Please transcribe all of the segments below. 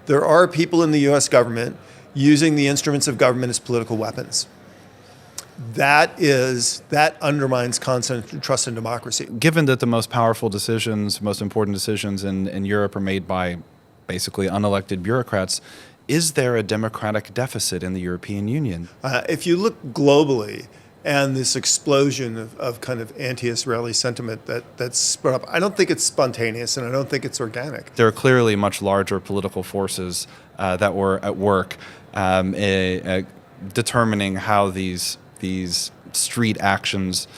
There are people in the U.S. government using the instruments of government as political weapons. That undermines constant trust in democracy. Given that the most powerful decisions, most important decisions in Europe are made by basically unelected bureaucrats, is there a democratic deficit in the European Union? If you look globally and this explosion of kind of anti-Israeli sentiment that's spread up, I don't think it's spontaneous and I don't think it's organic. There are clearly much larger political forces that were at work determining how these street actions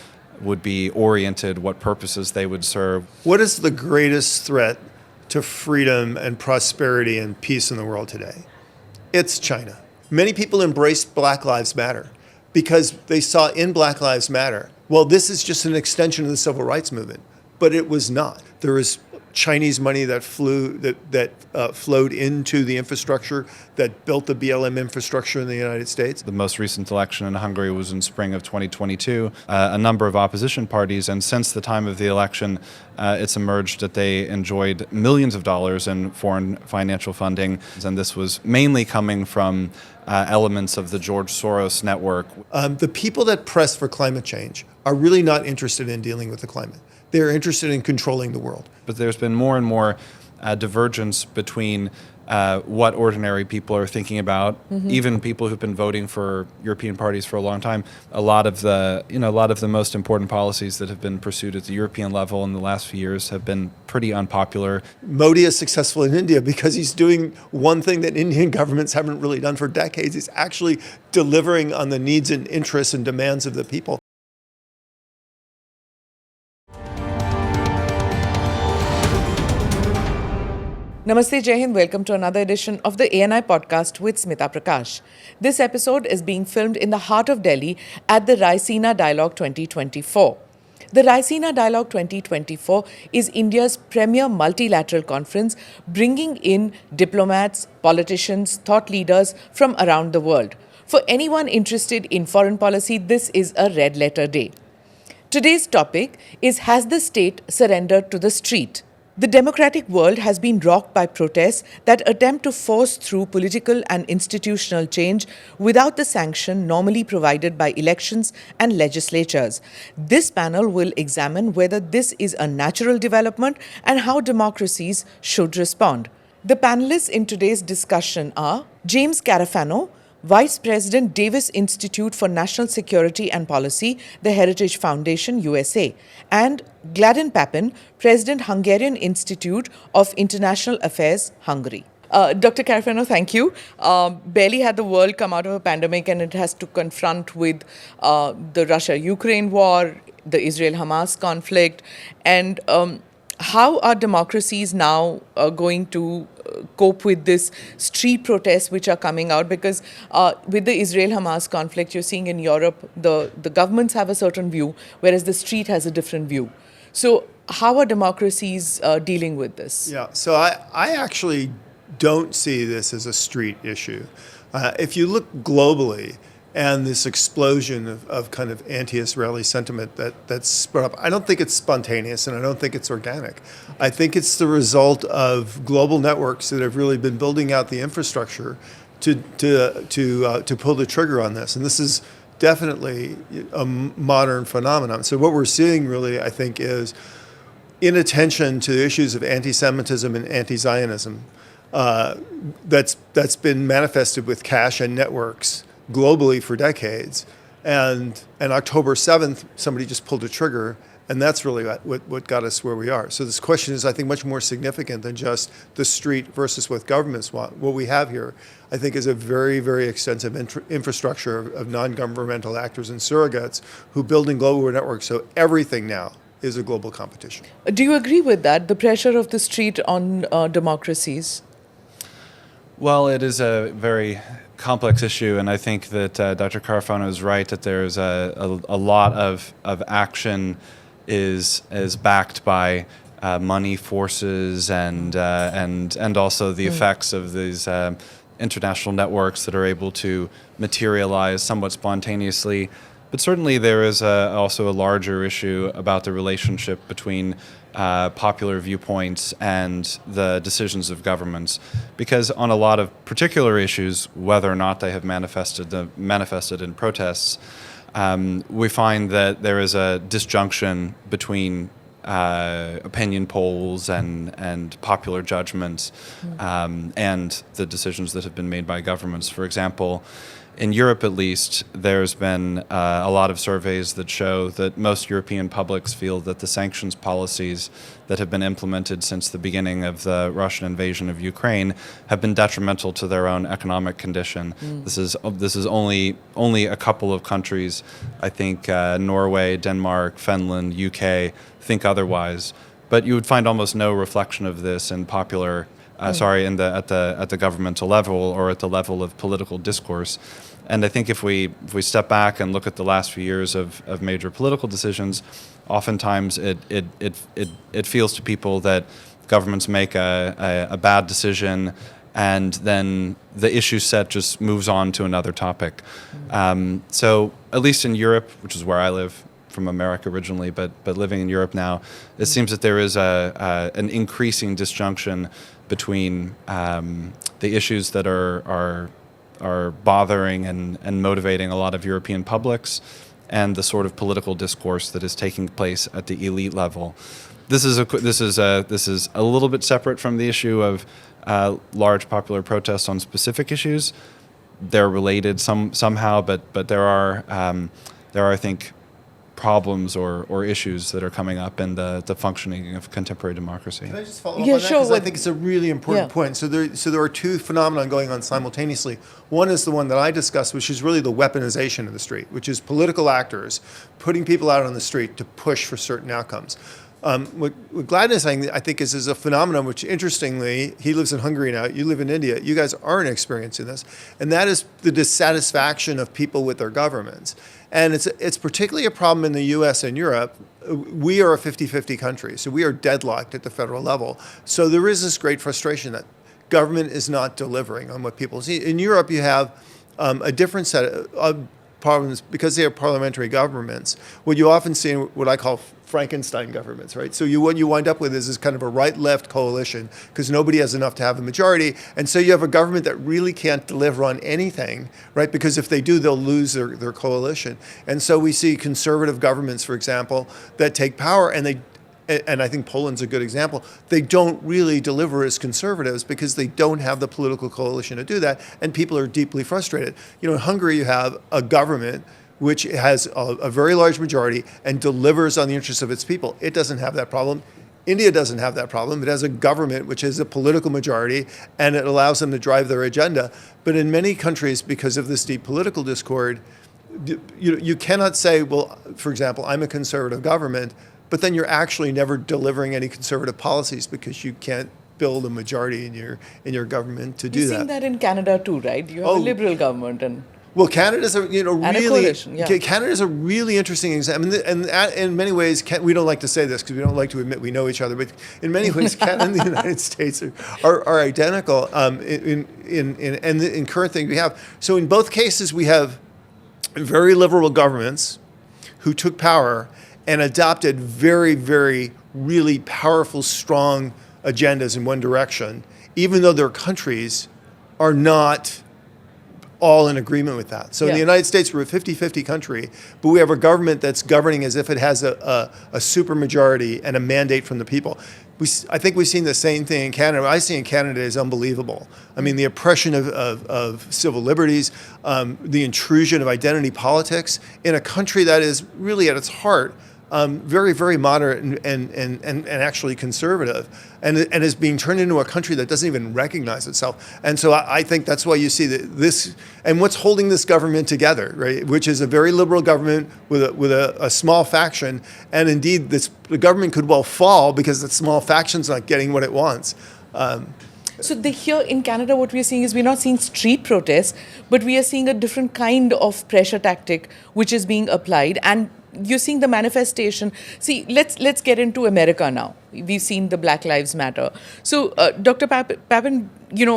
would be oriented, what purposes they would serve. What is the greatest threat to freedom and prosperity and peace in the world today? It's China. Many people embraced Black Lives Matter because they saw in Black Lives Matter, well, this is just an extension of the civil rights movement, but it was not. There was Chinese money that flowed into the infrastructure that built the BLM infrastructure in the United States. The most recent election in Hungary was in spring of 2022. A number of opposition parties, and since the time of the election, it's emerged that they enjoyed millions of dollars in foreign financial funding, and this was mainly coming from elements of the George Soros network. The people that press for climate change are really not interested in dealing with the climate. They're interested in controlling the world. But there's been more and more divergence between what ordinary people are thinking about, even people who've been voting for European parties for a long time. A lot of the most important policies that have been pursued at the European level in the last few years have been pretty unpopular. Modi is successful in India because he's doing one thing that Indian governments haven't really done for decades. He's actually delivering on the needs and interests and demands of the people. Namaste, Jai Hind. Welcome to another edition of the ANI podcast with Smita Prakash. This episode is being filmed in the heart of Delhi at the Raisina Dialogue 2024. The Raisina Dialogue 2024 is India's premier multilateral conference, bringing in diplomats, politicians, thought leaders from around the world. For anyone interested in foreign policy, this is a red letter day. Today's topic is, has the state surrendered to the street? The democratic world has been rocked by protests that attempt to force through political and institutional change without the sanction normally provided by elections and legislatures. This panel will examine whether this is a natural development and how democracies should respond. The panelists in today's discussion are James Carafano, Vice President, Davis Institute for National Security and Policy, the Heritage Foundation, USA, and Gladden Pappin, President, Hungarian Institute of International Affairs, Hungary. Dr. Carafano, thank you. Barely had the world come out of a pandemic and it has to confront with the Russia-Ukraine war, the Israel-Hamas conflict, and how are democracies now going to cope with this street protests which are coming out? Because with the Israel-Hamas conflict, you're seeing in Europe, the governments have a certain view, whereas the street has a different view. So how are democracies dealing with this? Yeah, so I actually don't see this as a street issue. If you look globally, and this explosion of kind of anti-Israeli sentiment that's spread up, I don't think it's spontaneous and I don't think it's organic. I think it's the result of global networks that have really been building out the infrastructure to pull the trigger on this. And this is definitely a modern phenomenon. So what we're seeing really, I think, is inattention to the issues of anti-Semitism and anti-Zionism that's been manifested with cash and networks globally for decades, and October 7th, somebody just pulled a trigger, and that's really what got us where we are. So this question is, I think, much more significant than just the street versus what governments want. What we have here, I think, is a very, very extensive infrastructure of non-governmental actors and surrogates who build in global networks, so everything now is a global competition. Do you agree with that, the pressure of the street on democracies? Well, it is a very complex issue, and I think that Dr. Carafano is right that there's a lot of action is backed by money forces and also the effects of these international networks that are able to materialize somewhat spontaneously. But certainly there is also a larger issue about the relationship between popular viewpoints and the decisions of governments, because on a lot of particular issues, whether or not they have manifested in protests, we find that there is a disjunction between opinion polls and popular judgments and the decisions that have been made by governments. For example, in Europe at least, there's been a lot of surveys that show that most European publics feel that the sanctions policies that have been implemented since the beginning of the Russian invasion of Ukraine have been detrimental to their own economic condition. This is only a couple of countries, I think Norway, Denmark, Finland, UK, think otherwise. But you would find almost no reflection of this in popular at the governmental level or at the level of political discourse. And I think if we step back and look at the last few years of major political decisions, oftentimes it feels to people that governments make a bad decision and then the issue set just moves on to another topic. So at least in Europe, which is where I live, from America originally, but living in Europe now, it seems that there is an increasing disjunction between the issues that are bothering and motivating a lot of European publics and the sort of political discourse that is taking place at the elite level. This is a little bit separate from the issue of large popular protests on specific issues. They're related somehow, but there are I think problems or issues that are coming up in the functioning of contemporary democracy. Can I just follow up on that? Because I think it's a really important point. So there are two phenomena going on simultaneously. One is the one that I discussed, which is really the weaponization of the street, which is political actors putting people out on the street to push for certain outcomes. What Gladden is saying, I think, is a phenomenon which, interestingly, he lives in Hungary now, you live in India, you guys aren't experiencing this, and that is the dissatisfaction of people with their governments. And it's particularly a problem in the U.S. and Europe. We are a 50-50 country, so we are deadlocked at the federal level. So there is this great frustration that government is not delivering on what people see. In Europe, you have a different set of problems because they are parliamentary governments. What you often see in what I call Frankenstein governments, right? So what you wind up with is kind of a right-left coalition because nobody has enough to have a majority. And so you have a government that really can't deliver on anything, right? Because if they do, they'll lose their coalition. And so we see conservative governments, for example, that take power and I think Poland's a good example, they don't really deliver as conservatives because they don't have the political coalition to do that, and people are deeply frustrated. You know, in Hungary, you have a government which has a very large majority and delivers on the interests of its people. It doesn't have that problem. India doesn't have that problem. It has a government which has a political majority, and it allows them to drive their agenda. But in many countries, because of this deep political discord, you cannot say, well, for example, I'm a conservative government, but then you're actually never delivering any conservative policies because you can't build a majority in your government to do that. You've seen that in Canada too, right? You have a liberal government and well, Canada's Canada's a really interesting example, and in many ways, we don't like to say this because we don't like to admit we know each other. But in many ways, Canada and the United States are identical in current things we have. So in both cases, we have very liberal governments who took power and adopted very, very, really powerful, strong agendas in one direction, even though their countries are not all in agreement with that. So in the United States, we're a 50-50 country, but we have a government that's governing as if it has a supermajority and a mandate from the people. I think we've seen the same thing in Canada. What I see in Canada is unbelievable. I mean, the oppression of civil liberties, the intrusion of identity politics in a country that is really at its heart very, very moderate and actually conservative, and is being turned into a country that doesn't even recognize itself. And so I think that's why you see this, and what's holding this government together, right? Which is a very liberal government with a small faction, and indeed the government could well fall because the small faction's not getting what it wants. So here in Canada, what we are seeing is we're not seeing street protests, but we are seeing a different kind of pressure tactic which is being applied, and you're seeing the manifestation. See, let's get into America now. We've seen the Black Lives Matter. So, Dr. Pappin,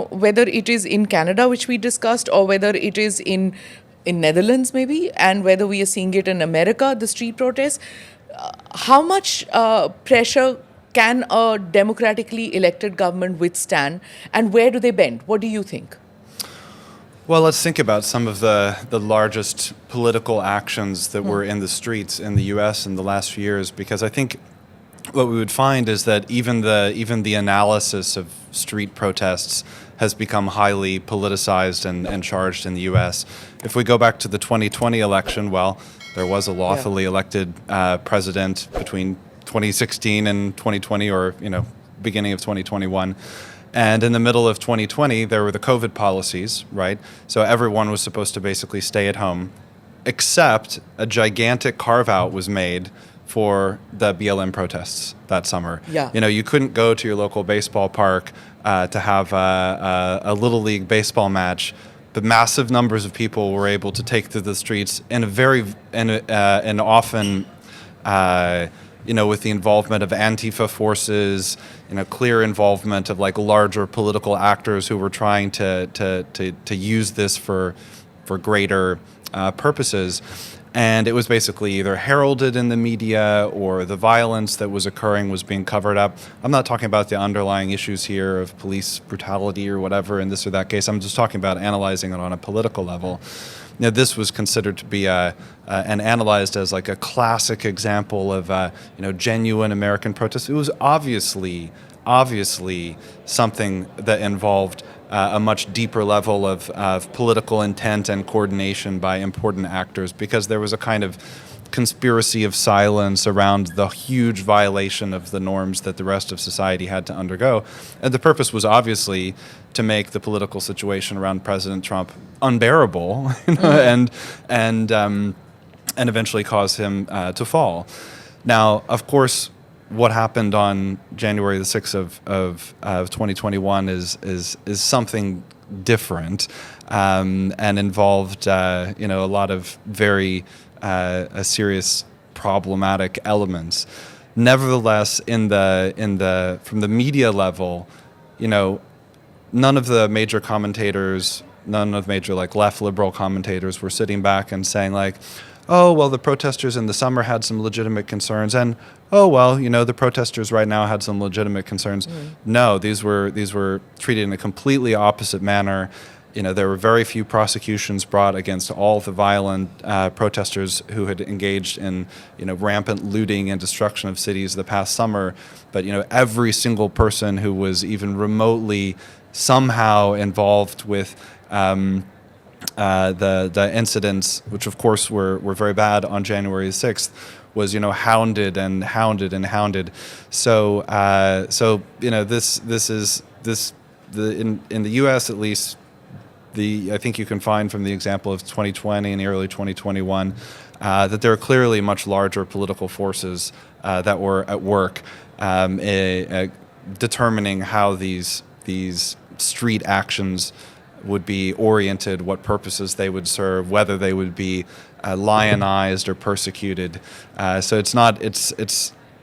whether it is in Canada, which we discussed, or whether it is in in Netherlands maybe, and whether we are seeing it in America, the street protests. How much pressure can a democratically elected government withstand, and where do they bend? What do you think? Well, let's think about some of the largest political actions that were in the streets in the U.S. in the last few years, because I think what we would find is that even the analysis of street protests has become highly politicized and charged in the U.S. If we go back to the 2020 election, well, there was a lawfully elected president between 2016 and 2020, or beginning of 2021. And in the middle of 2020, there were the COVID policies, right? So everyone was supposed to basically stay at home, except a gigantic carve-out was made for the BLM protests that summer. Yeah. You couldn't go to your local baseball park to have a Little League baseball match, but massive numbers of people were able to take to the streets and often with the involvement of Antifa forces, clear involvement of like larger political actors who were trying to use this for greater purposes. And it was basically either heralded in the media or the violence that was occurring was being covered up. I'm not talking about the underlying issues here of police brutality or whatever in this or that case. I'm just talking about analyzing it on a political level. This was considered to be and analyzed as like a classic example of genuine American protest. It was obviously something that involved a much deeper level of political intent and coordination by important actors, because there was a kind of conspiracy of silence around the huge violation of the norms that the rest of society had to undergo. And the purpose was obviously to make the political situation around President Trump unbearable and eventually cause him to fall. Now, of course, what happened on January the 6th of 2021 is something different and involved a lot of very serious problematic elements. Nevertheless, from the media level, none of the major commentators, none of the major left liberal commentators were sitting back and saying oh, well, the protesters in the summer had some legitimate concerns, and oh, well, the protesters right now had some legitimate concerns. No, these were treated in a completely opposite manner. There were very few prosecutions brought against all the violent protesters who had engaged in, rampant looting and destruction of cities the past summer. But, every single person who was even remotely somehow involved with the incidents, which of course were very bad on January 6th, was hounded and hounded and hounded. So in the U.S. at least, I think you can find from the example of 2020 and early 2021 that there are clearly much larger political forces that were at work determining how these street actions would be oriented, what purposes they would serve, whether they would be lionized or persecuted. So it's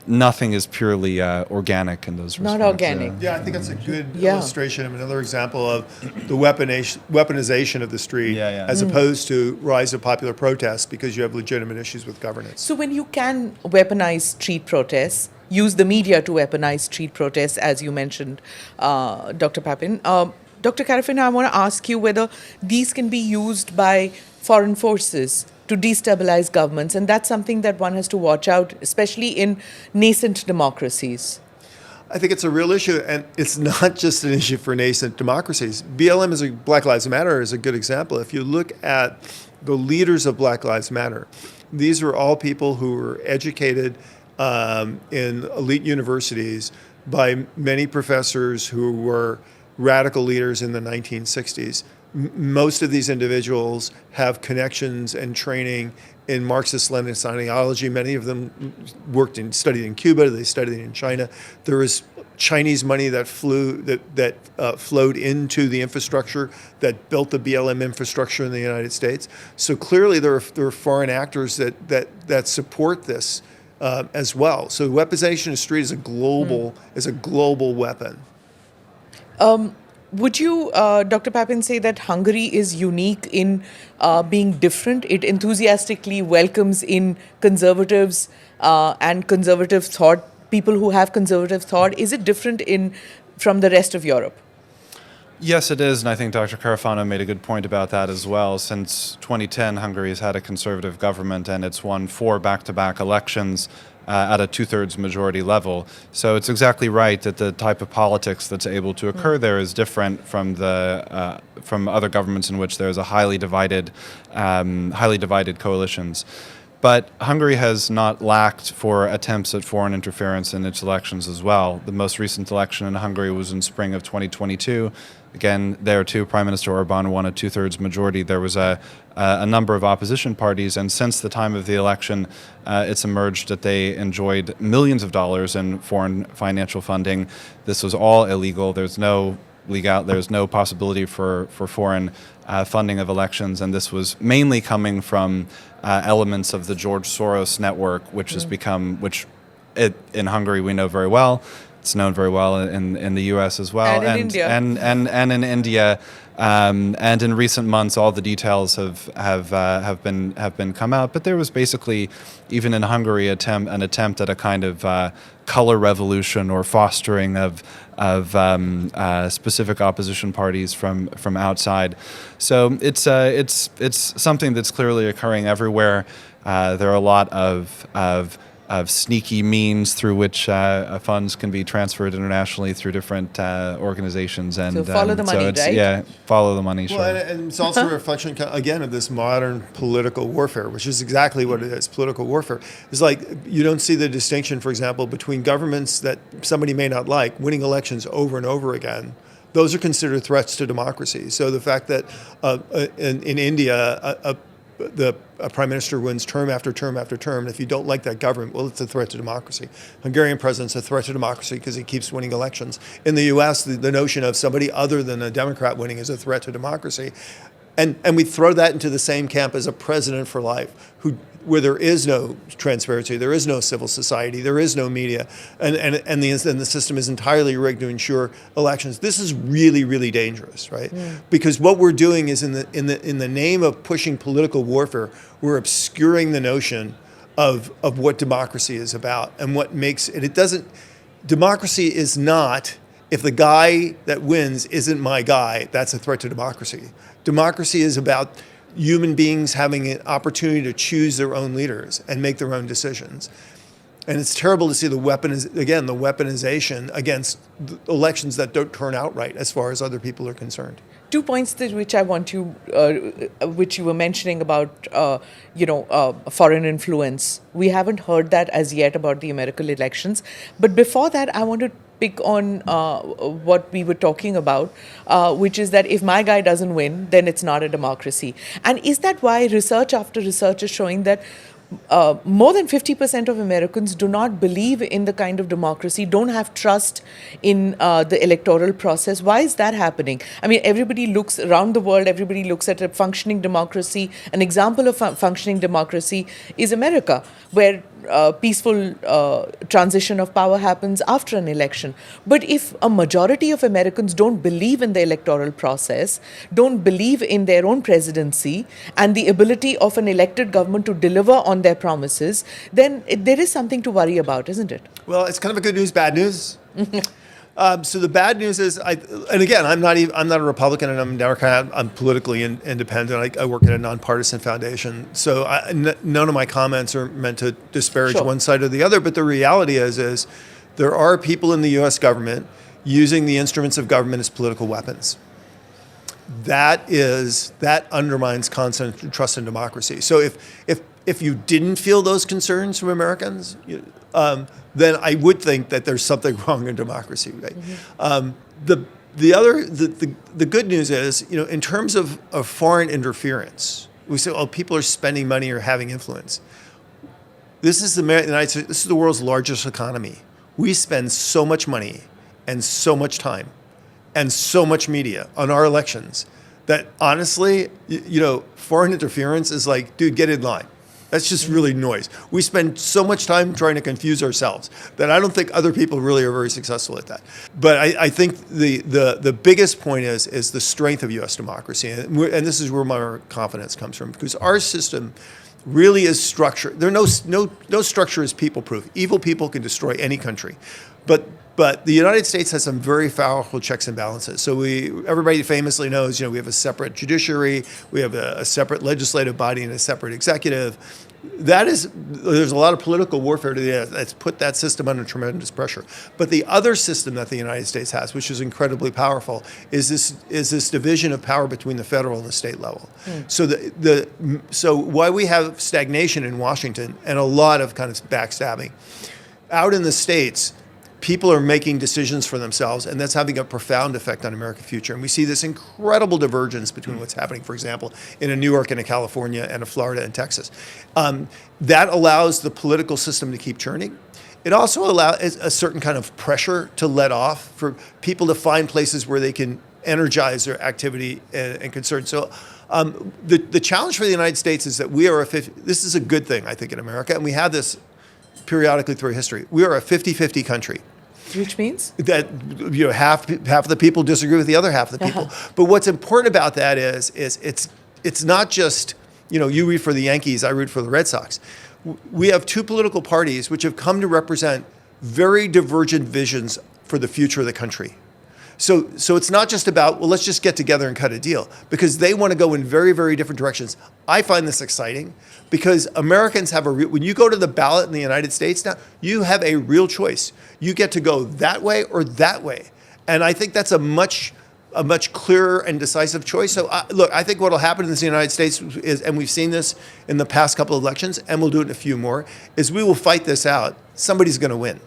nothing is purely organic in those respects. Not organic. Yeah, I think that's a good illustration of another example of the weaponization of the street as opposed to rise of popular protests because you have legitimate issues with governance. So when you can weaponize street protests, use the media to weaponize street protests, as you mentioned, Dr. Pappin, Dr. Carafano, I want to ask you whether these can be used by foreign forces to destabilize governments, and that's something that one has to watch out, especially in nascent democracies. I think it's a real issue, and it's not just an issue for nascent democracies. BLM Black Lives Matter is a good example. If you look at the leaders of Black Lives Matter, these were all people who were educated in elite universities by many professors who were radical leaders in the 1960s. Most of these individuals have connections and training in Marxist-Leninist ideology. Many of them studied in Cuba. They studied in China. There was Chinese money that flowed into the infrastructure that built the BLM infrastructure in the United States. So clearly, there are foreign actors that support this as well. So weaponization of the street is a global weapon. Would you, Dr. Pappin, say that Hungary is unique in being different? It enthusiastically welcomes in conservatives and conservative thought, people who have conservative thought. Is it different from the rest of Europe? Yes, it is, and I think Dr. Carafano made a good point about that as well. Since 2010, Hungary has had a conservative government, and it's won 4 back-to-back elections at a 2/3 majority level. So it's exactly right that the type of politics that's able to occur there is different from other governments in which there's a highly divided coalitions. But Hungary has not lacked for attempts at foreign interference in its elections as well. The most recent election in Hungary was in spring of 2022. Again, there too, Prime Minister Orbán won a 2/3 majority. There was a number of opposition parties, and since the time of the election, it's emerged that they enjoyed millions of dollars in foreign financial funding. This was all illegal. There's no possibility for foreign funding of elections, and this was mainly coming from elements of the George Soros network, which has become, in Hungary we know very well. It's known very well in the U.S. as well, and in India, and in India, and in recent months, all the details have been come out. But there was basically, even in Hungary, an attempt at a kind of color revolution or fostering of specific opposition parties from outside. So it's something that's clearly occurring everywhere. There are a lot of sneaky means through which funds can be transferred internationally through different organizations. And so follow the money, right? Yeah, follow the money, sure. Well, and it's also a reflection, again, of this modern political warfare, which is exactly what it is, political warfare. It's like you don't see the distinction, for example, between governments that somebody may not like winning elections over and over again. Those are considered threats to democracy. So the fact that in India, the prime minister wins term after term after term, and if you don't like that government, well, it's a threat to democracy. Hungarian president's a threat to democracy because he keeps winning elections. In the U.S., the notion of somebody other than a Democrat winning is a threat to democracy. And we throw that into the same camp as a president for life, where there is no transparency, there is no civil society, there is no media, and the system is entirely rigged to ensure elections. This is really, really dangerous, right? Yeah. Because what we're doing is in the name of pushing political warfare, we're obscuring the notion of what democracy is about and what makes it. It doesn't. Democracy is not. If the guy that wins isn't my guy, that's a threat to democracy. Democracy is about human beings having an opportunity to choose their own leaders and make their own decisions. And it's terrible to see the weaponization against elections that don't turn out right as far as other people are concerned. 2 points which I want to, which you were mentioning about, foreign influence. We haven't heard that as yet about the American elections. But before that, I want to pick on what we were talking about, which is that if my guy doesn't win, then it's not a democracy. And is that why research after research is showing that more than 50% of Americans do not believe in the kind of democracy, don't have trust in the electoral process? Why is that happening? I mean, everybody looks around the world, everybody looks at a functioning democracy. An example of functioning democracy is America, where peaceful transition of power happens after an election. But if a majority of Americans don't believe in the electoral process, don't believe in their own presidency and the ability of an elected government to deliver on their promises, then there is something to worry about, isn't it? Well, it's kind of a good news, bad news. So the bad news is, and again, I'm not a Republican and I'm a Democrat. I'm politically independent. I work at a nonpartisan foundation. So none of my comments are meant to disparage one side or the other. But the reality is there are people in the U.S. government using the instruments of government as political weapons. That undermines constant trust in democracy. So if you didn't feel those concerns from Americans, then I would think that there's something wrong in democracy, right? Mm-hmm. The good news is, in terms of foreign interference, we say, oh, people are spending money or having influence. This is the United States. This is the world's largest economy. We spend so much money and so much time and so much media on our elections that honestly, foreign interference is like, dude, get in line. That's just really noise. We spend so much time trying to confuse ourselves that I don't think other people really are very successful at that. But I think the biggest point is the strength of U.S. democracy, and this is where my confidence comes from, because our system really is structured. No structure is people-proof. Evil people can destroy any country, but the United States has some very powerful checks and balances. So everybody famously knows, we have a separate judiciary, we have a separate legislative body and a separate executive. There's a lot of political warfare that's put that system under tremendous pressure. But the other system that the United States has, which is incredibly powerful, is this division of power between the federal and the state level. So why we have stagnation in Washington and a lot of kind of backstabbing out in the states, people are making decisions for themselves, and that's having a profound effect on America's future. And we see this incredible divergence between what's happening, for example, in a New York and a California and a Florida and Texas. That allows the political system to keep churning. It also allows a certain kind of pressure to let off for people to find places where they can energize their activity and concern. So the challenge for the United States is that this is a good thing, I think, in America, and we have this periodically through history. We are a 50-50 country. Which means? That half of the people disagree with the other half of the people. But what's important about that is it's not just, you root for the Yankees, I root for the Red Sox. We have two political parties which have come to represent very divergent visions for the future of the country. So it's not just about, let's just get together and cut a deal, because they want to go in very, very different directions. I find this exciting because Americans have when you go to the ballot in the United States now, you have a real choice. You get to go that way or that way. And I think that's a much clearer and decisive choice. So look, I think what will happen in the United States is, and we've seen this in the past couple of elections, and we'll do it in a few more, is we will fight this out. Somebody's going to win.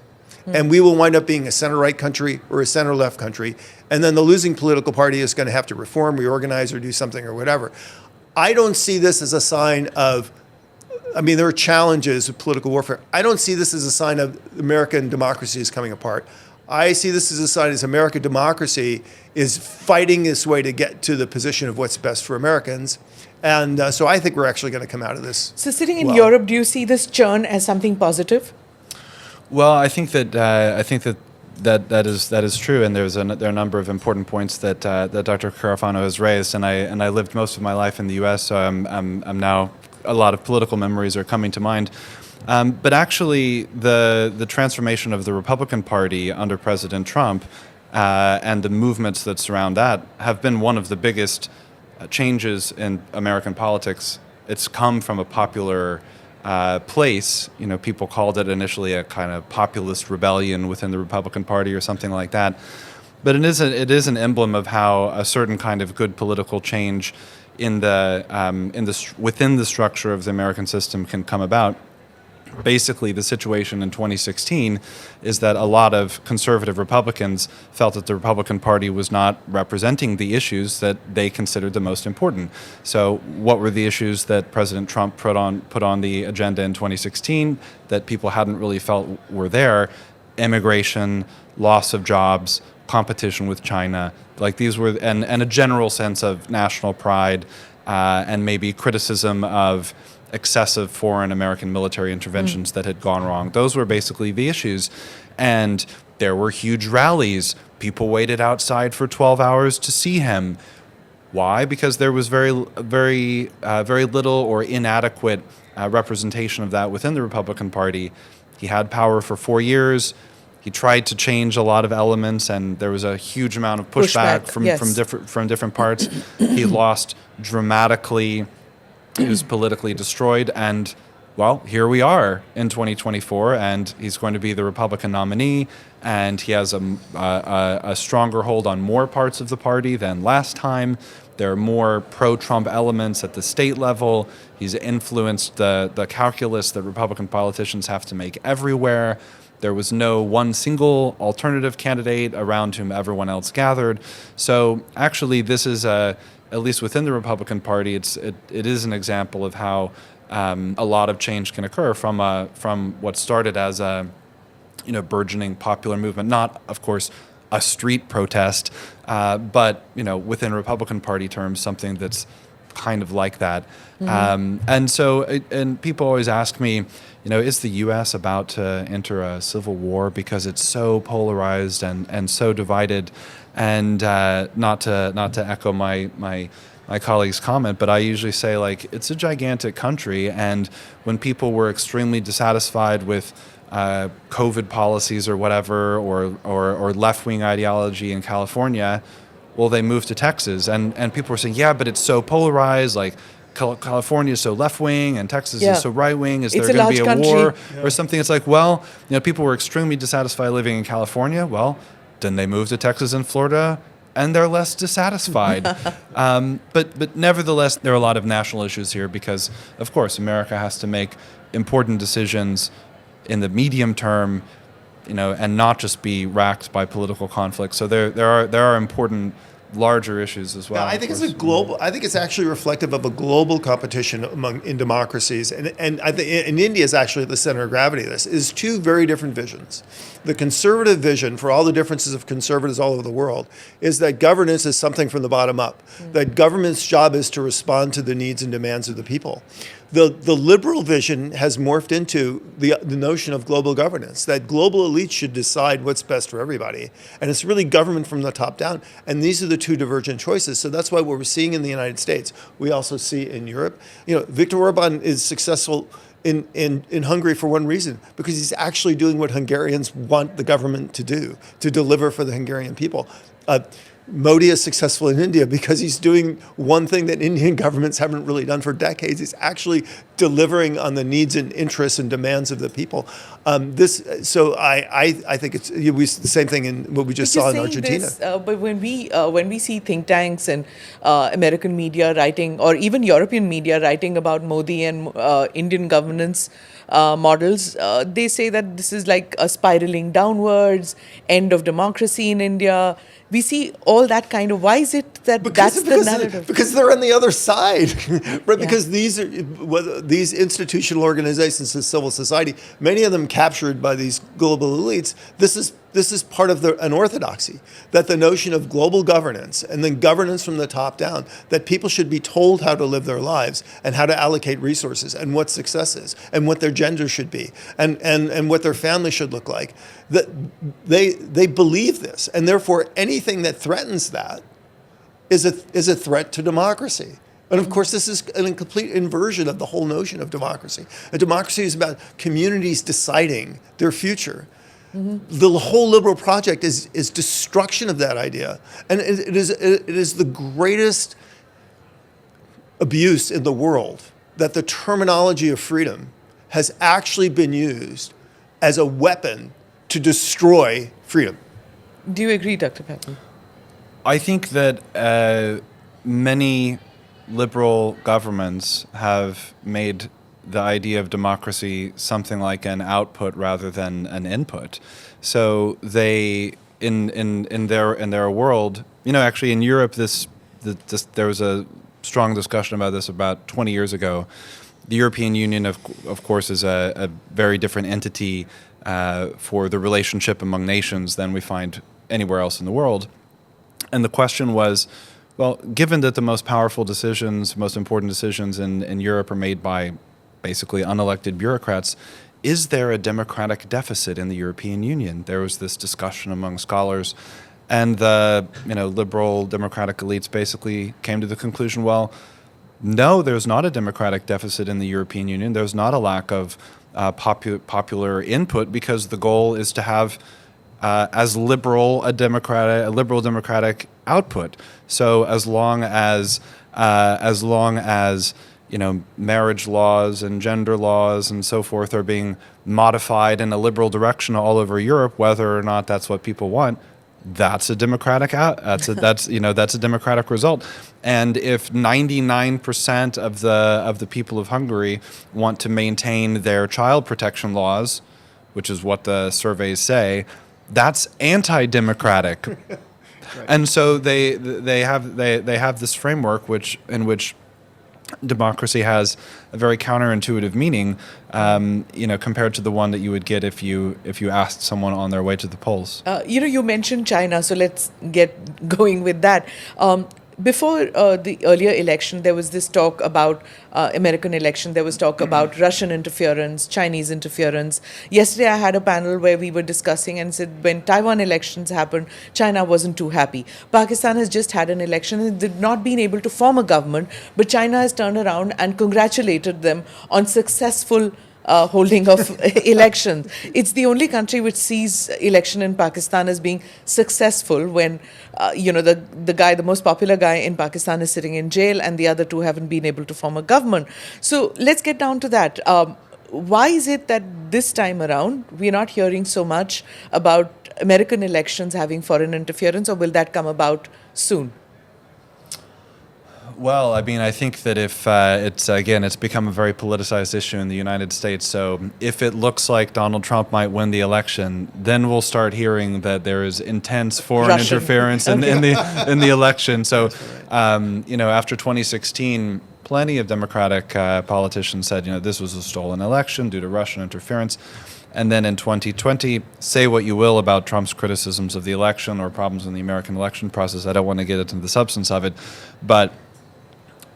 And we will wind up being a center-right country or a center-left country. And then the losing political party is going to have to reform, reorganize, or do something or whatever. I don't see this as a sign of, there are challenges of political warfare. I don't see this as a sign of American democracy is coming apart. I see this as a sign as American democracy is fighting its way to get to the position of what's best for Americans. And so I think we're actually going to come out of this. So sitting in Europe, do you see this churn as something positive? Well, I think that is true, and there are a number of important points that Dr. Carafano has raised, and I lived most of my life in the U.S., so I'm now, a lot of political memories are coming to mind. But actually, the transformation of the Republican Party under President Trump and the movements that surround that have been one of the biggest changes in American politics. It's come from a popular place. People called it initially a kind of populist rebellion within the Republican Party or something like that. But it is an emblem of how a certain kind of good political change within the structure of the American system can come about. Basically, the situation in 2016 is that a lot of conservative Republicans felt that the Republican Party was not representing the issues that they considered the most important. So what were the issues that President Trump put on the agenda in 2016 that people hadn't really felt were there? Immigration, loss of jobs, competition with China, like these were, and a general sense of national pride and maybe criticism of excessive foreign American military interventions that had gone wrong. Those were basically the issues. And there were huge rallies. People waited outside for 12 hours to see him. Why? Because there was very little or inadequate representation of that within the Republican Party. He had power for 4 years. He tried to change a lot of elements, and there was a huge amount of pushback from different parts. He lost dramatically. He was politically destroyed, and, well, here we are in 2024, and he's going to be the Republican nominee, and he has a stronger hold on more parts of the party than last time. There are more pro-Trump elements at the state level. He's influenced the calculus that Republican politicians have to make everywhere. There was no one single alternative candidate around whom everyone else gathered. So actually, this is at least within the Republican Party, it is an example of how a lot of change can occur from what started as a burgeoning popular movement. Not, of course, a street protest, but within Republican Party terms, something that's kind of like that. And people always ask me, is the U.S. about to enter a civil war because it's so polarized and so divided? And not to echo my colleague's comment, but I usually say, like, it's a gigantic country, and when people were extremely dissatisfied with COVID policies or whatever, or left-wing ideology in California, well, they moved to Texas, and people were saying, yeah, but it's so polarized, like California is so left-wing and Texas is so right-wing. Is there going to be a war or something? It's like, well, people were extremely dissatisfied living in California. Well, then they moved to Texas and Florida, and they're less dissatisfied. But nevertheless, there are a lot of national issues here because, of course, America has to make important decisions in the medium term, and not just be racked by political conflict. So there are important larger issues as well. Yeah, I think it's a global. I think it's actually reflective of a global competition in democracies, and I think in India is actually at the center of gravity of this. Is two very different visions. The conservative vision, for all the differences of conservatives all over the world, is that governance is something from the bottom up. That government's job is to respond to the needs and demands of the people. The liberal vision has morphed into the notion of global governance, that global elites should decide what's best for everybody. And it's really government from the top down. And these are the two divergent choices. So that's why what we're seeing in the United States, we also see in Europe. Viktor Orban is successful in Hungary for one reason, because he's actually doing what Hungarians want the government to do, to deliver for the Hungarian people. Modi is successful in India because he's doing one thing that Indian governments haven't really done for decades. He's actually delivering on the needs and interests and demands of the people. So I think it's the same thing in what we just saw in Argentina. But when we see think tanks and American media writing, or even European media writing about Modi and Indian governance models, they say that this is like a spiraling downwards, end of democracy in India. We see all that kind of. Why is it that that's the narrative? Because they're on the other side, right? Because these institutional organizations of civil society, many of them captured by these global elites. This is part of an orthodoxy, that the notion of global governance and then governance from the top down, that people should be told how to live their lives and how to allocate resources and what success is and what their gender should be and what their family should look like. That they believe this, and therefore anything that threatens that is a threat to democracy. And of course, this is a complete inversion of the whole notion of democracy. A democracy is about communities deciding their future. The whole liberal project is destruction of that idea, and it is the greatest abuse in the world that the terminology of freedom has actually been used as a weapon to destroy freedom. Do you agree, Dr. Pappin? I think that many liberal governments have made the idea of democracy something like an output rather than an input. So they, in their world, actually in Europe, there was a strong discussion about this about 20 years ago. The European Union, of course, is a very different entity for the relationship among nations than we find anywhere else in the world. And the question was, well, given that the most powerful decisions, most important decisions in Europe are made by basically unelected bureaucrats, is there a democratic deficit in the European Union? There was this discussion among scholars, and the liberal democratic elites basically came to the conclusion, well, no, there's not a democratic deficit in the European Union. There's not a lack of popular input, because the goal is to have as liberal democratic output. So as long as marriage laws and gender laws and so forth are being modified in a liberal direction all over Europe, whether or not that's what people want, that's a democratic that's a democratic result. And if 99% of the people of Hungary want to maintain their child protection laws, which is what the surveys say, that's anti-democratic. Right. And so they have this framework in which democracy has a very counterintuitive meaning, compared to the one that you would get if you asked someone on their way to the polls. You mentioned China, so let's get going with that. before the earlier election, there was this talk about American election. There was talk about Russian interference, Chinese interference. Yesterday, I had a panel where we were discussing and said when Taiwan elections happened, China wasn't too happy. Pakistan has just had an election and they've not been able to form a government, but China has turned around and congratulated them on successful holding of elections. It's the only country which sees election in Pakistan as being successful when, the most popular guy in Pakistan is sitting in jail and the other two haven't been able to form a government. So let's get down to that. Why is it that this time around we're not hearing so much about American elections having foreign interference, or will that come about soon? Well, I mean, I think that if it's become a very politicized issue in the United States. So if it looks like Donald Trump might win the election, then we'll start hearing that there is intense foreign Russian interference in the election. So, after 2016, plenty of Democratic politicians said, this was a stolen election due to Russian interference. And then in 2020, say what you will about Trump's criticisms of the election or problems in the American election process. I don't want to get into the substance of it, but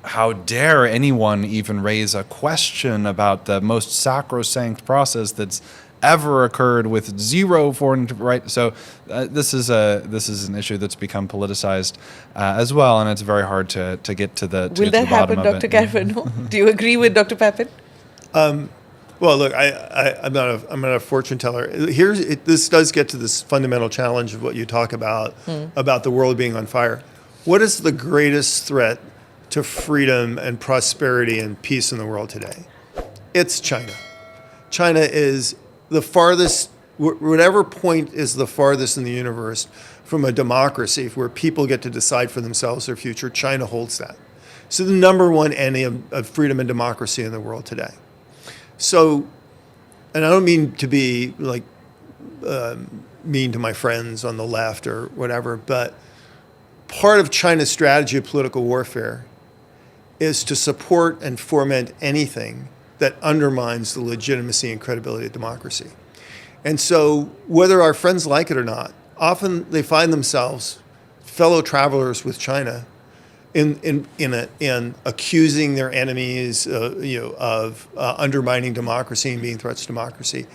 how dare anyone even raise a question about the most sacrosanct process that's ever occurred with zero foreign right? So this is an issue that's become politicized as well, and it's very hard to get to the Will that happen, Dr. Carafano? Do you agree with Dr. Pappin? Well, look, I'm not a fortune teller. This does get to this fundamental challenge of what you talk about the world being on fire. What is the greatest threat to freedom and prosperity and peace in the world today? It's China. China is the farthest, whatever point is the farthest in the universe from a democracy where people get to decide for themselves their future. China holds that. So the number one enemy of freedom and democracy in the world today. So, and I don't mean to be mean to my friends on the left or whatever, but part of China's strategy of political warfare is to support and foment anything that undermines the legitimacy and credibility of democracy. And so whether our friends like it or not, often they find themselves fellow travelers with China in accusing their enemies of undermining democracy and being threats to democracy.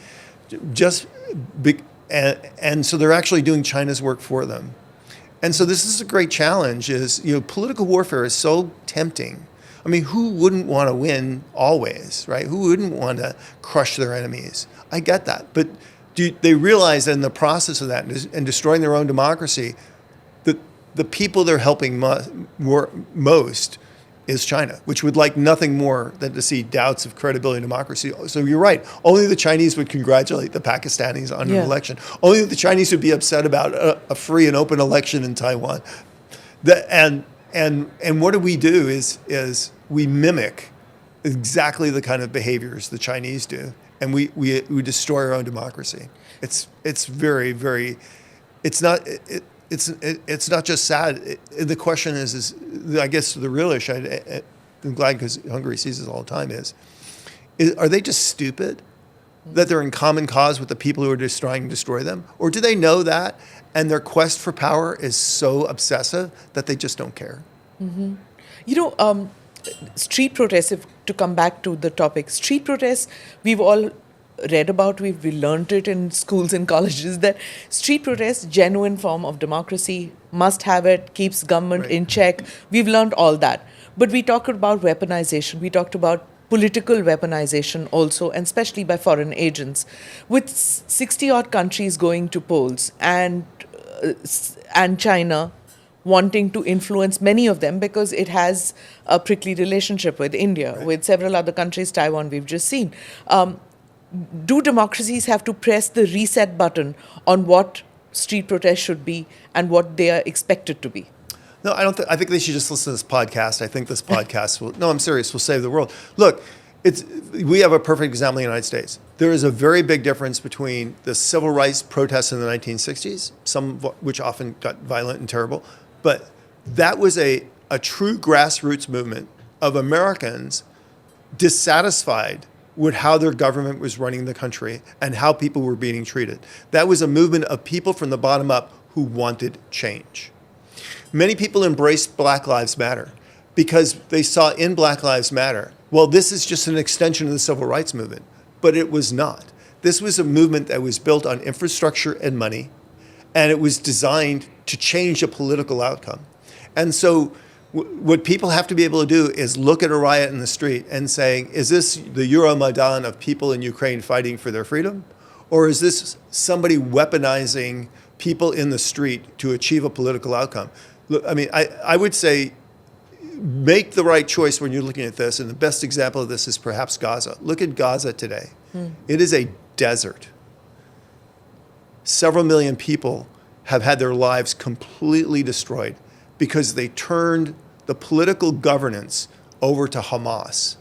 And so they're actually doing China's work for them. And so this is a great challenge political warfare is so tempting. I mean, who wouldn't want to win always, right? Who wouldn't want to crush their enemies? I get that. But they realize that in the process of that and destroying their own democracy, the people they're helping most is China, which would like nothing more than to see doubts of credibility and democracy. So you're right. Only the Chinese would congratulate the Pakistanis on an election. Only the Chinese would be upset about a free and open election in Taiwan. And what we do is we mimic exactly the kind of behaviors the Chinese do, and we destroy our own democracy. It's very, very. It's not just sad. The question is I guess the real issue. I'm glad because Hungary sees this all the time. Are they just stupid that they're in common cause with the people who are just trying to destroy them, or do they know that and their quest for power is so obsessive that they just don't care? Mm-hmm. Street protests, to come back to the topic, street protests, we've all read about, we learned it in schools and colleges, that street protests, genuine form of democracy, must have it, keeps government in check. We've learned all that. But we talked about weaponization. We talked about political weaponization also, and especially by foreign agents. With 60-odd countries going to polls and China wanting to influence many of them because it has a prickly relationship with India, with several other countries, Taiwan we've just seen. Do democracies have to press the reset button on what street protests should be and what they are expected to be? No, I don't. I think they should just listen to this podcast. I think this podcast will. No, I'm serious. Will save the world. Look, we have a perfect example in the United States. There is a very big difference between the civil rights protests in the 1960s, some of which often got violent and terrible, but that was a true grassroots movement of Americans dissatisfied with how their government was running the country and how people were being treated. That was a movement of people from the bottom up who wanted change. Many people embraced Black Lives Matter because they saw in Black Lives Matter, well, this is just an extension of the civil rights movement. But it was not. This was a movement that was built on infrastructure and money, and it was designed to change a political outcome. And so what people have to be able to do is look at a riot in the street and saying, is this the Euromaidan of people in Ukraine fighting for their freedom? Or is this somebody weaponizing people in the street to achieve a political outcome? Look, I mean, I would say make the right choice when you're looking at this. And the best example of this is perhaps Gaza. Look at Gaza today. It is a desert. Several million people have had their lives completely destroyed because they turned the political governance over to Hamas.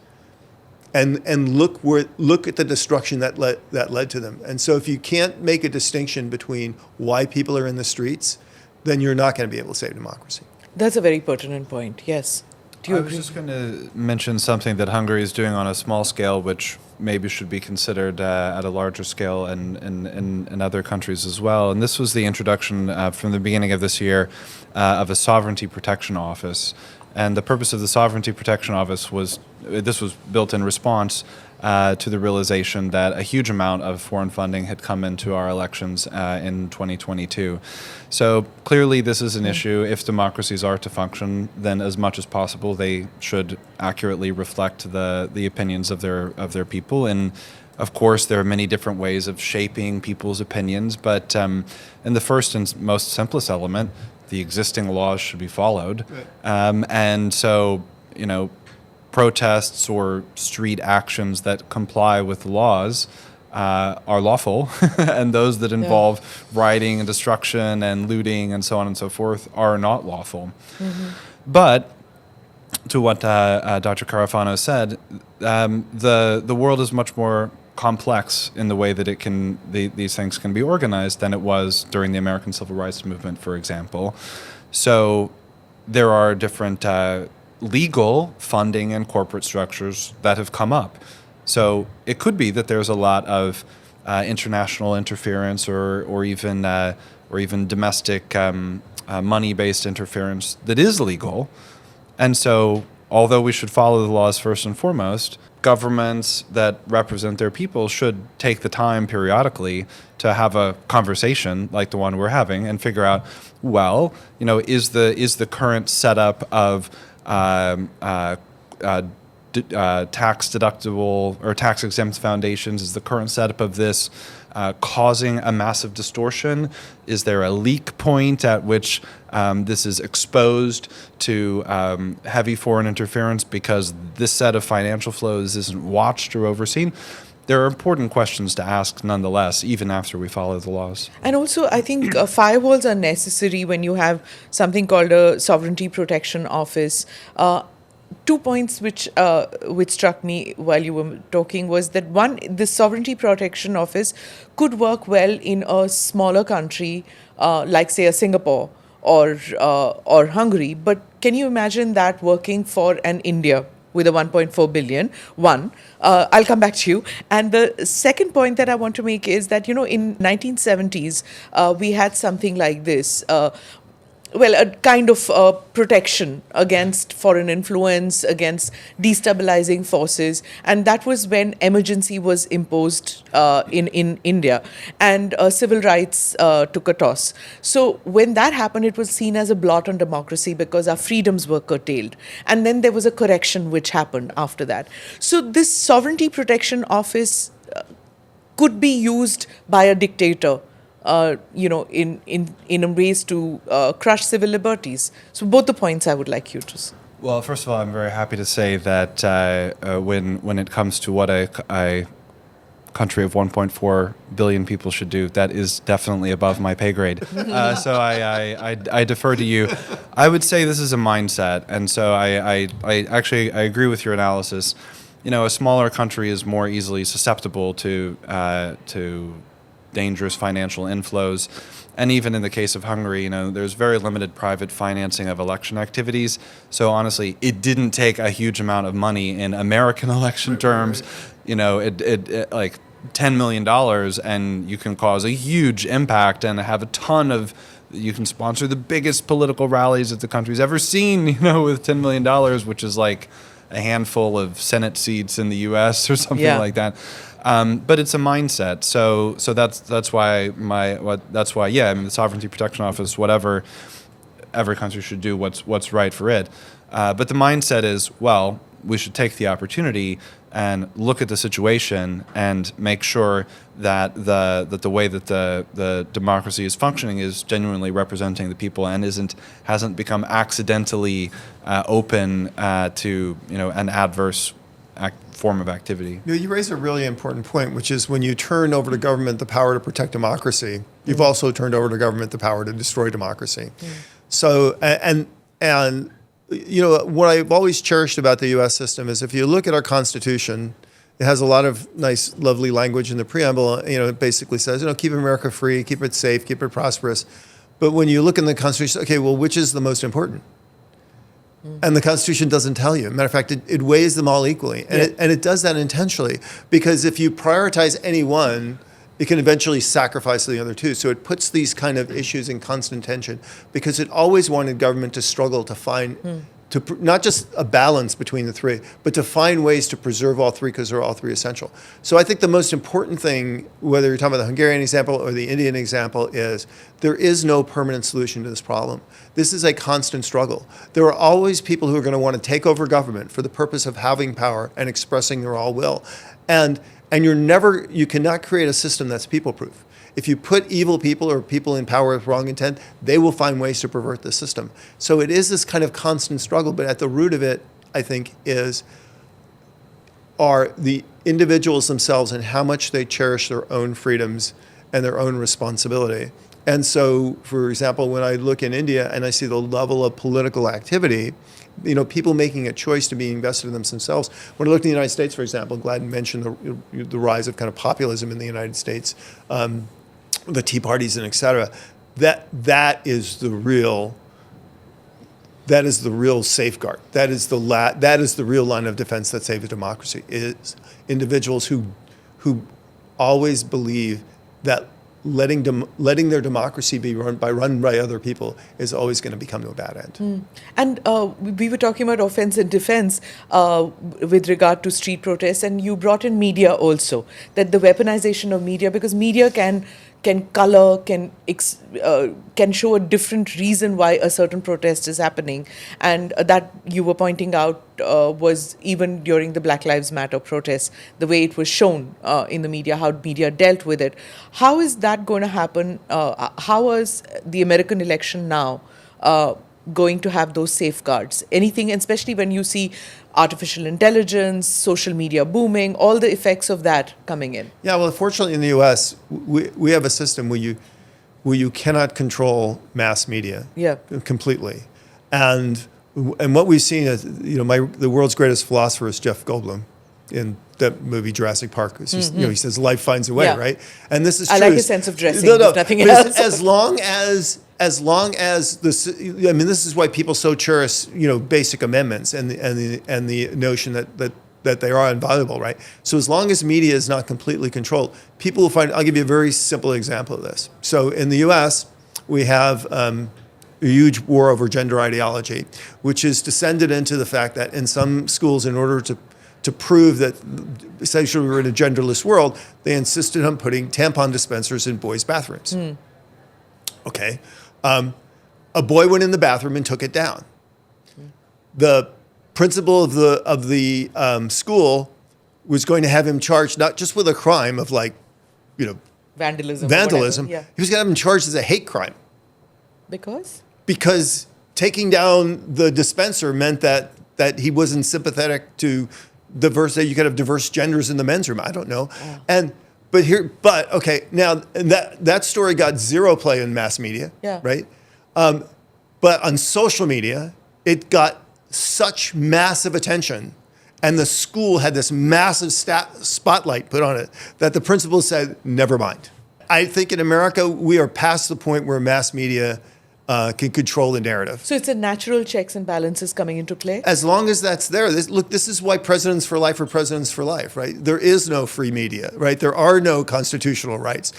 And look at the destruction that led to them. And so if you can't make a distinction between why people are in the streets, then you're not going to be able to save democracy. That's a very pertinent point, yes. Do you I agree? was just going to mention something that Hungary is doing on a small scale, which maybe should be considered at a larger scale in other countries as well. And this was the introduction from the beginning of this year of a sovereignty protection office. And the purpose of the Sovereignty Protection Office was built in response to the realization that a huge amount of foreign funding had come into our elections in 2022. So clearly this is an issue. If democracies are to function, then as much as possible they should accurately reflect the opinions of their people. And of course, there are many different ways of shaping people's opinions, but in the first and most simplest element, the existing laws should be followed. Right. And so, protests or street actions that comply with the laws are lawful, and those that involve rioting and destruction and looting and so on and so forth are not lawful. Mm-hmm. But to what Dr. Carafano said, the world is much more complex in the way that these things can be organized than it was during the American Civil Rights Movement, for example. So there are different legal funding and corporate structures that have come up. So it could be that there's a lot of international interference or even domestic money-based interference that is legal. And so although we should follow the laws first and foremost, governments that represent their people should take the time periodically to have a conversation like the one we're having and figure out, well, is the current setup of tax deductible or tax exempt foundations, is the current setup of this causing a massive distortion? Is there a leak point at which this is exposed to heavy foreign interference because this set of financial flows isn't watched or overseen? There are important questions to ask nonetheless, even after we follow the laws. And also, I think firewalls are necessary when you have something called a Sovereignty Protection Office. 2 points which struck me while you were talking was that one, the Sovereignty Protection Office could work well in a smaller country like, say, a Singapore or Hungary. But can you imagine that working for an India with a 1.4 billion? I'll come back to you. And the second point that I want to make is that, in 1970s, we had something like this. A kind of protection against foreign influence, against destabilizing forces. And that was when emergency was imposed in India. And civil rights took a toss. So when that happened, it was seen as a blot on democracy because our freedoms were curtailed. And then there was a correction which happened after that. So this Sovereignty Protection Office could be used by a dictator in a ways to crush civil liberties. So both the points I would like you to say. Well, first of all, I'm very happy to say that when it comes to what a country of 1.4 billion people should do, that is definitely above my pay grade. So I defer to you. I would say this is a mindset, and so I agree with your analysis. A smaller country is more easily susceptible to dangerous financial inflows. And even in the case of Hungary, there's very limited private financing of election activities. So honestly, it didn't take a huge amount of money in American election terms. It like $10 million, and you can cause a huge impact and have a ton of You can sponsor the biggest political rallies that the country's ever seen, with $10 million, which is like a handful of Senate seats in the U.S. or something like that. But it's a mindset. So that's why the Sovereignty Protection Office, whatever, every country should do what's right for it. But the mindset is, well, we should take the opportunity and look at the situation and make sure that the way that the democracy is functioning is genuinely representing the people and hasn't become accidentally open to an adverse form of activity. You raise a really important point, which is when you turn over to government the power to protect democracy, you've also turned over to government the power to destroy democracy. So and what I've always cherished about the U.S. system is if you look at our Constitution, it has a lot of nice, lovely language in the preamble. It basically says, keep America free, keep it safe, keep it prosperous. But when you look in the Constitution, okay, well, which is the most important? And the Constitution doesn't tell you. Matter of fact, it weighs them all equally. And it does that intentionally. Because if you prioritize any one, it can eventually sacrifice the other two. So it puts these kind of issues in constant tension because it always wanted government to struggle to find, not just a balance between the three, but to find ways to preserve all three because they're all three essential. So I think the most important thing, whether you're talking about the Hungarian example or the Indian example, is there is no permanent solution to this problem. This is a constant struggle. There are always people who are going to want to take over government for the purpose of having power and expressing their all will. And you cannot create a system that's people-proof. If you put evil people or people in power with wrong intent, they will find ways to pervert the system. So it is this kind of constant struggle, but at the root of it, I think, are the individuals themselves and how much they cherish their own freedoms and their own responsibility. And so, for example, when I look in India and I see the level of political activity, people making a choice to be invested in themselves. When I look in the United States, for example, Gladden mentioned the rise of kind of populism in the United States, the Tea Parties and et cetera. That is the real safeguard. That is the real line of defense that saves democracy. Is individuals who always believe that letting their democracy be run by other people is always going to become to a bad end. And we were talking about offense and defense with regard to street protests, and you brought in media also, that the weaponization of media, because media can color, can show a different reason why a certain protest is happening. And that you were pointing out was even during the Black Lives Matter protests, the way it was shown in the media, how media dealt with it. How is that going to happen? How is the American election now going to have those safeguards? Anything, especially when you see artificial intelligence, social media booming, all the effects of that coming in? Yeah, well, fortunately in the U.S., we have a system where you cannot control mass media completely. And what we've seen is, the world's greatest philosopher is Jeff Goldblum in that movie Jurassic Park. He says life finds a way, right? And this is true. I like his sense of dressing, if nothing else. As long as this, this is why people so cherish, basic amendments and the notion that they are invaluable, right? So as long as media is not completely controlled, people will find. I'll give you a very simple example of this. So in the U.S., we have a huge war over gender ideology, which has descended into the fact that in some schools, in order to prove that essentially we're in a genderless world, they insisted on putting tampon dispensers in boys' bathrooms. Okay. A boy went in the bathroom and took it down. The principal of the school was going to have him charged not just with a crime of vandalism. Yeah. He was going to have him charged as a hate crime. Because taking down the dispenser meant that he wasn't sympathetic to that you could have diverse genders in the men's room. I don't know. Yeah. But okay, now that story got zero play in mass media, right? But on social media, it got such massive attention, and the school had this massive spotlight put on it that the principal said, never mind. I think in America, we are past the point where mass media can control the narrative. So it's a natural checks and balances coming into play? As long as that's there. This is why presidents for life are presidents for life, right? There is no free media, right? There are no constitutional rights.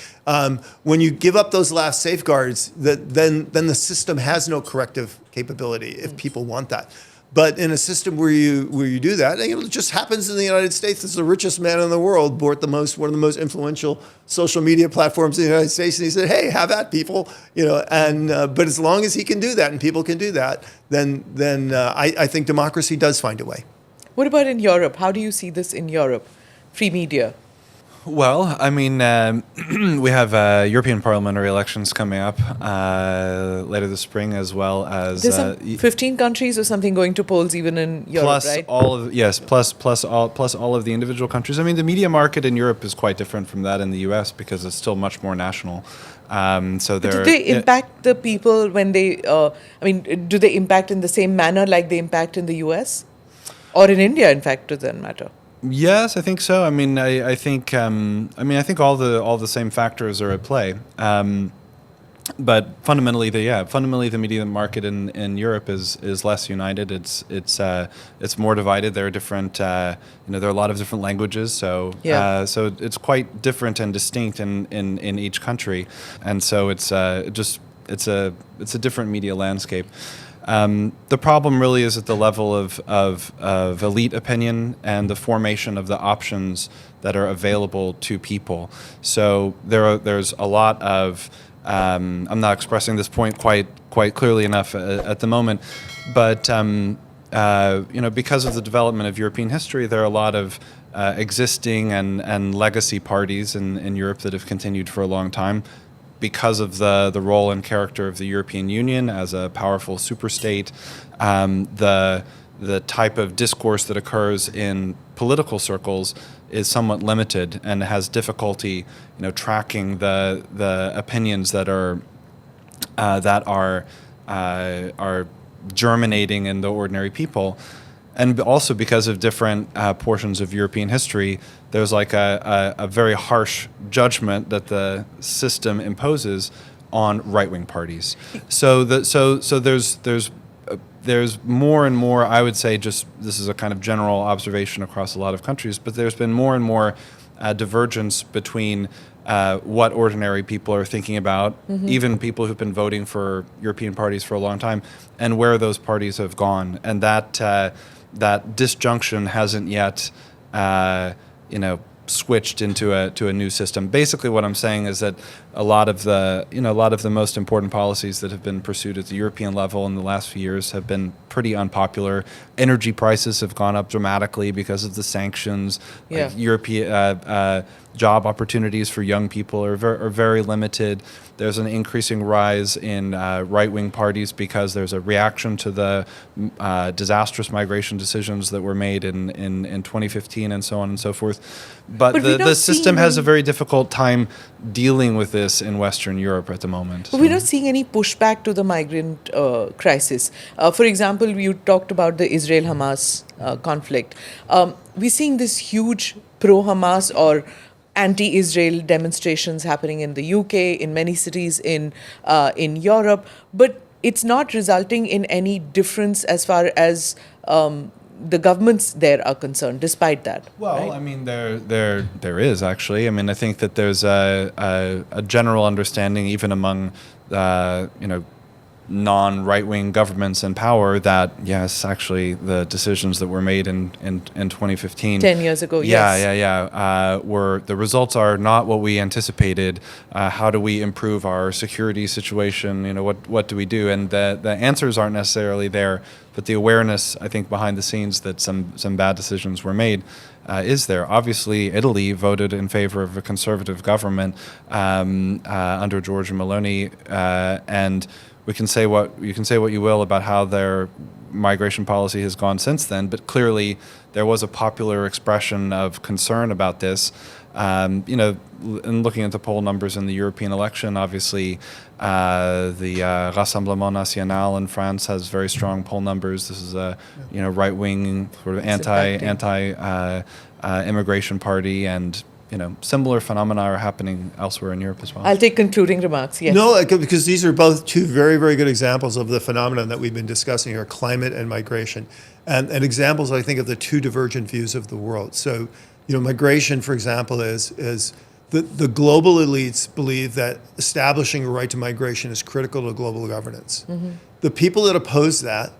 When you give up those last safeguards, then the system has no corrective capability if people want that. But in a system where you do that, it just happens in the United States. It's the richest man in the world, bought one of the most influential social media platforms in the United States, and he said, "Hey, have at people," but as long as he can do that and people can do that, then I think democracy does find a way. What about in Europe? How do you see this in Europe? Free media. Well, I mean, we have European parliamentary elections coming up later this spring, as well as There's some 15 countries or something going to polls even in Europe, plus right? plus all of the individual countries. I mean, the media market in Europe is quite different from that in the U.S. because it's still much more national. So do they impact the people when they? Do they impact in the same manner like they impact in the U.S. or in India? In fact, does that matter? Yes, I think so. I mean, I think all the same factors are at play. But fundamentally, the media market in Europe is less united. It's more divided. There are different, there are a lot of different languages. So so it's quite different and distinct in each country, and so it's a different media landscape. The problem really is at the level of elite opinion and the formation of the options that are available to people. So there's a lot of I'm not expressing this point quite clearly enough at the moment, but because of the development of European history, there are a lot of existing and legacy parties in Europe that have continued for a long time. Because of the role and character of the European Union as a powerful superstate, the type of discourse that occurs in political circles is somewhat limited and has difficulty, tracking the opinions that are germinating in the ordinary people. And also because of different portions of European history, there's like a very harsh judgment that the system imposes on right-wing parties. So there's more and more, I would say, just this is a kind of general observation across a lot of countries, but there's been more and more divergence between what ordinary people are thinking about, even people who've been voting for European parties for a long time, and where those parties have gone. And that disjunction hasn't yet, switched into a new system. Basically, what I'm saying is that a lot of the most important policies that have been pursued at the European level in the last few years have been pretty unpopular. Energy prices have gone up dramatically because of the sanctions. Yeah. European job opportunities for young people are very limited. There's an increasing rise in right-wing parties because there's a reaction to the disastrous migration decisions that were made in 2015 and so on and so forth. But the system has a very difficult time dealing with this in Western Europe at the moment. But we're not seeing any pushback to the migrant crisis. For example, you talked about the Israel-Hamas conflict. We're seeing this huge pro-Hamas or anti-Israel demonstrations happening in the UK, in many cities in Europe, but it's not resulting in any difference as far as the governments there are concerned, despite that. Well, right? I mean, there is actually. I mean, I think that there's a general understanding, even among non-right-wing governments in power, that yes, actually, the decisions that were made in 2015, 10 years ago, yes, were the results are not what we anticipated. How do we improve our security situation? What do we do? And the answers aren't necessarily there, but the awareness, I think, behind the scenes that some bad decisions were made is there. Obviously, Italy voted in favor of a conservative government under Giorgia Meloni, and you can say what you will about how their migration policy has gone since then, but clearly there was a popular expression of concern about this. In looking at the poll numbers in the European election, obviously the Rassemblement National in France has very strong poll numbers. This is a right-wing sort of anti immigration party, and similar phenomena are happening elsewhere in Europe as well. I'll take concluding remarks. Yes. No, because these are both two very, very good examples of the phenomenon that we've been discussing here, climate and migration, and examples, I think, of the two divergent views of the world. So, migration, for example, is the global elites believe that establishing a right to migration is critical to global governance. Mm-hmm. The people that oppose that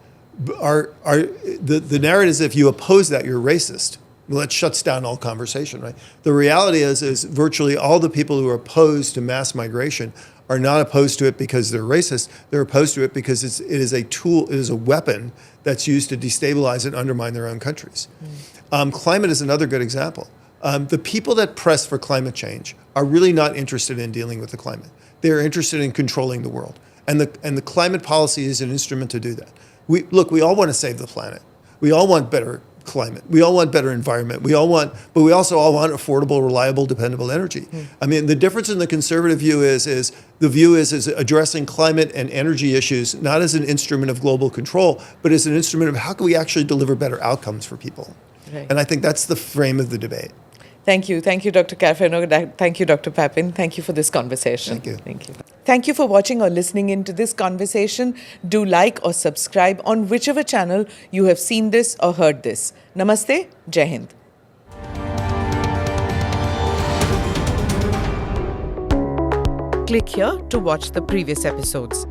are the narrative is if you oppose that, you're racist. Well, that shuts down all conversation, right? The reality is virtually all the people who are opposed to mass migration are not opposed to it because they're racist. They're opposed to it because it is a tool, it is a weapon that's used to destabilize and undermine their own countries. Climate is another good example. The people that press for climate change are really not interested in dealing with the climate. They're interested in controlling the world. And the climate policy is an instrument to do that. We all want to save the planet. We all want better climate. We all want better environment. But we also all want affordable, reliable, dependable energy. I mean, the difference in the conservative view is addressing climate and energy issues not as an instrument of global control, but as an instrument of how can we actually deliver better outcomes for people. Right. And I think that's the frame of the debate. Thank you. Thank you, Dr. Carafano. Thank you, Dr. Pappin. Thank you for this conversation. Thank you. Thank you. Thank you for watching or listening into this conversation. Do like or subscribe on whichever channel you have seen this or heard this. Namaste. Jai Hind. Click here to watch the previous episodes.